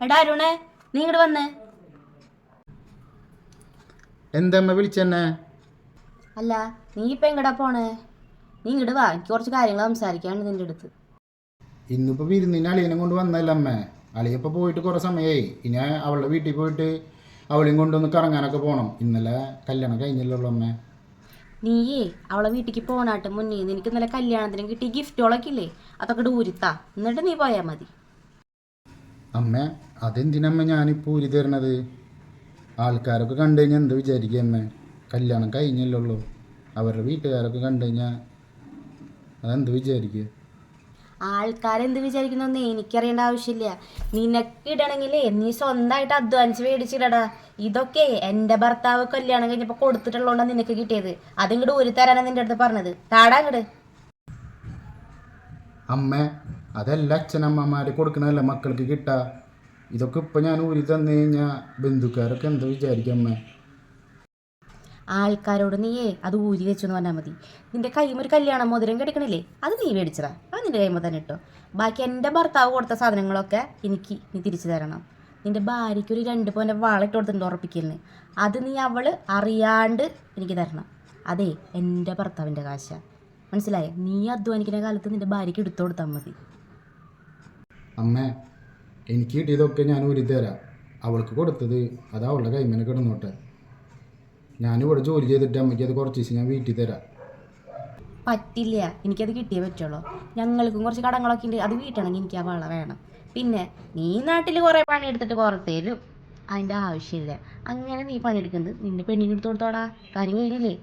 എടാ അരുണേ, നീ ഇങ്ങോട്ട് വന്നേ. എന്തമ്മ വിളിച്ചെന്നെ? അല്ല, നീ ഇപ്പം എങ്ങടാ പോണേ? നീ ഇങ്ങോട്ട് വാ, എനിക്ക് കുറച്ച് കാര്യങ്ങൾ സംസാരിക്കാനുണ്ട് നിൻ്റെ അടുത്ത്. ഇന്നിപ്പോൾ വിരുന്നിന് അളിയനെ കൊണ്ട് വന്നല്ല അമ്മേ. അളിയപ്പോൾ പോയിട്ട് കുറേ സമയമായി. ഇനി അവളുടെ വീട്ടിൽ പോയിട്ട് അവളെയും കൊണ്ടൊന്ന് കറങ്ങാനൊക്കെ പോകണം. ഇന്നലെ കല്യാണം കഴിഞ്ഞല്ലോ അമ്മേ. നീയേ അവളെ വീട്ടിലേക്ക് പോണാട്ട് മുന്നേ നിനക്ക് ഇന്നലെ കല്യാണത്തിന് കിട്ടിയ ഗിഫ്റ്റുകളൊക്കെ ഇല്ലേ, അതൊക്കെ ഊരിത്താ, എന്നിട്ട് നീ പോയാൽ മതി. അമ്മ അതെന്തിനമ്മ ഞാനിപ്പോൾ ഊരി തരണത്? ആൾക്കാരൊക്കെ കണ്ടു കഴിഞ്ഞാൽ എന്ത് വിചാരിക്കുക അമ്മേ? കല്യാണം കഴിഞ്ഞല്ലോ. അവരുടെ വീട്ടുകാരൊക്കെ കണ്ടു കഴിഞ്ഞാൽ അതെന്ത് വിചാരിക്കുക? ആൾക്കാരെന്ത് വിചാരിക്കുന്നൊന്നും എനിക്കറിയേണ്ട ആവശ്യമില്ല. നിനക്ക് ഇടണമെങ്കിലേ നീ സ്വന്തമായിട്ട് അധ്വാനിച്ച് മേടിച്ചിടടാ. ഇതൊക്കെ എൻ്റെ ഭർത്താവ് കല്യാണം കഴിഞ്ഞപ്പോൾ കൊടുത്തിട്ടുള്ളതുകൊണ്ടാണ് നിനക്ക് കിട്ടിയത്. അതിങ്ങോട്ട് ഊരി തരാനാണ് നിൻ്റെ അടുത്ത് പറഞ്ഞത്. താടാ അങ്ങോട്ട്. അമ്മ അതല്ല അച്ഛനമ്മമാർ കൊടുക്കണതല്ല മക്കൾക്ക് കിട്ടുക. ഇതൊക്കെ ഇപ്പം ഞാൻ ഊരി തന്നു കഴിഞ്ഞാൽ ബന്ധുക്കാരൊക്കെ എന്താ വിചാരിക്കുക അമ്മ? ആൾക്കാരോട് നീയേ അത് ഊരി വെച്ചെന്ന് പറഞ്ഞാൽ മതി. നിൻ്റെ കൈമ ഒരു കല്യാണ മോതിരം കിടക്കണില്ലേ, അത് നീ മേടിച്ചതാ, അത് നിൻ്റെ കൈമ തന്നെ ഇട്ടോ. ബാക്കി എൻ്റെ ഭർത്താവ് കൊടുത്ത സാധനങ്ങളൊക്കെ എനിക്ക് നീ തിരിച്ചു തരണം. നിൻ്റെ ഭാര്യയ്ക്ക് ഒരു 2 പവൻ്റെ വള ഇട്ട് കൊടുത്തിട്ടുണ്ട് ഉറപ്പിക്കലിന്. അത് നീ അവൾ അറിയാണ്ട് എനിക്ക് തരണം. അതെ, എൻ്റെ ഭർത്താവിൻ്റെ കാശ, മനസ്സിലായേ? നീ അധ്വാനിക്കുന്ന കാലത്ത് നിൻ്റെ ഭാര്യയ്ക്ക് എടുത്തു കൊടുത്താൽ മതി. അമ്മ എനിക്ക് കിട്ടിയതൊക്കെ ഞാൻ ഊരി തരാം. അവൾക്ക് കൊടുത്തത് അത് അവളുടെ കൈമേനെ കിടന്നോട്ടെ. ഞാനിവിടെ ജോലി ചെയ്തിട്ട് അമ്മയ്ക്ക് അത് കുറച്ച് ദിവസം ഞാൻ വീട്ടിൽ തരാം. പറ്റില്ല, എനിക്കത് കിട്ടിയേ പറ്റുള്ളൂ. ഞങ്ങൾക്കും കുറച്ച് കടങ്ങളൊക്കെ ഉണ്ട്, അത് വീട്ടണമെങ്കിൽ എനിക്ക് ആ വള വേണം. പിന്നെ നീ നാട്ടിൽ കുറേ പണിയെടുത്തിട്ട് പുറത്തേലും അതിൻ്റെ ആവശ്യമില്ല. അങ്ങനെ നീ പണിയെടുക്കുന്നത് നിൻ്റെ പെണ്ണിന് എടുത്ത് കൊടുത്തോടാ, കാര്യം കഴിഞ്ഞില്ലേ?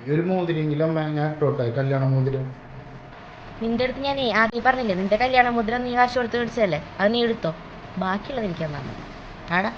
ഈ ഒരു മോതിരെങ്കിലും അമ്മ ഞാൻ ഇട്ടോട്ടെ, കല്യാണ മോതിരം. നിൻ്റെ അടുത്ത് ഞാൻ ആദ്യം പറഞ്ഞില്ലേ, നിൻ്റെ കല്യാണ മുദ്ര നീ കാശ് കൊടുത്ത് മേടിച്ചതല്ലേ, അത് നീ എടുത്തോ. ബാക്കിയുള്ളത് എനിക്ക് തന്നാൽ മതി. ആടാ.